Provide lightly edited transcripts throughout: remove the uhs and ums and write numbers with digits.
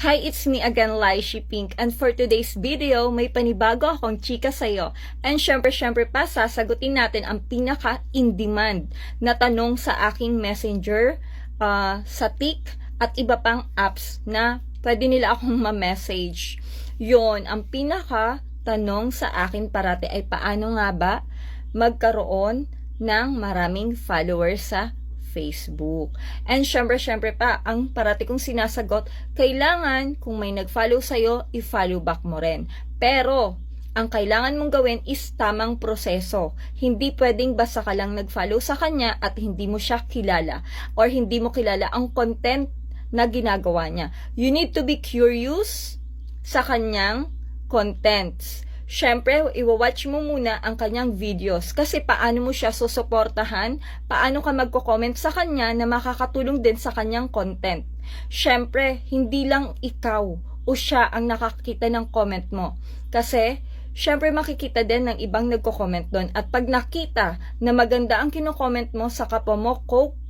Hi, it's me again, Laishi Pink, and for today's video, may panibago akong chika sa'yo. And syempre pa, sasagutin natin ang pinaka-in-demand na tanong sa aking messenger, sa Tik, at iba pang apps na pwede nila akong ma-message. Yon, ang pinaka-tanong sa akin parati ay paano nga ba magkaroon ng maraming followers sa Facebook. And syempre pa, ang parati kong sinasagot, kailangan kung may nag-follow sa'yo, i-follow back mo rin. Pero, ang kailangan mong gawin is tamang proseso. Hindi pwedeng basta ka lang nag-follow sa kanya at hindi mo siya kilala or hindi mo kilala ang content na ginagawa niya. You need to be curious sa kanyang contents. Syempre, i-watch mo muna ang kanyang videos kasi paano mo siya susuportahan, paano ka magko-comment sa kanya na makakatulong din sa kanyang content. Syempre, hindi lang ikaw o siya ang nakakita ng comment mo. Kasi, syempre makikita din ng ibang nagko-comment doon. At pag nakita na maganda ang kino-comment mo sa kapwa mo,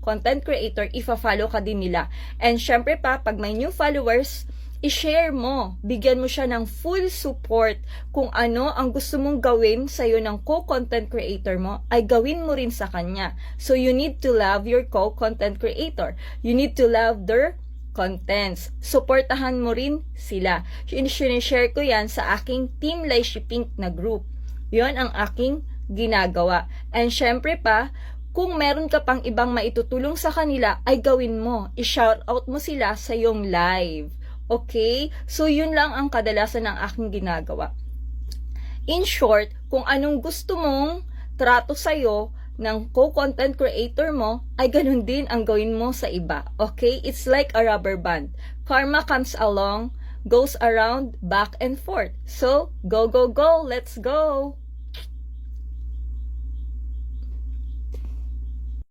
content creator, ifa-follow ka din nila. And syempre pa, pag may new followers, i-share mo, bigyan mo siya ng full support kung ano ang gusto mong gawin sa'yo ng co-content creator mo, ay gawin mo rin sa kanya. So, you need to love your co-content creator. You need to love their contents. Suportahan mo rin sila. Sinishare ko yan sa aking Team Laishi Pink na group. Yon ang aking ginagawa. And syempre pa, kung meron ka pang ibang maitutulong sa kanila, ay gawin mo. I-shoutout mo sila sa iyong live. Okay? So, yun lang ang kadalasan ng aking ginagawa. In short, kung anong gusto mong trato sa'yo ng co-content creator mo, ay ganun din ang gawin mo sa iba. Okay? It's like a rubber band. Karma comes along, goes around, back and forth. So, go! Let's go!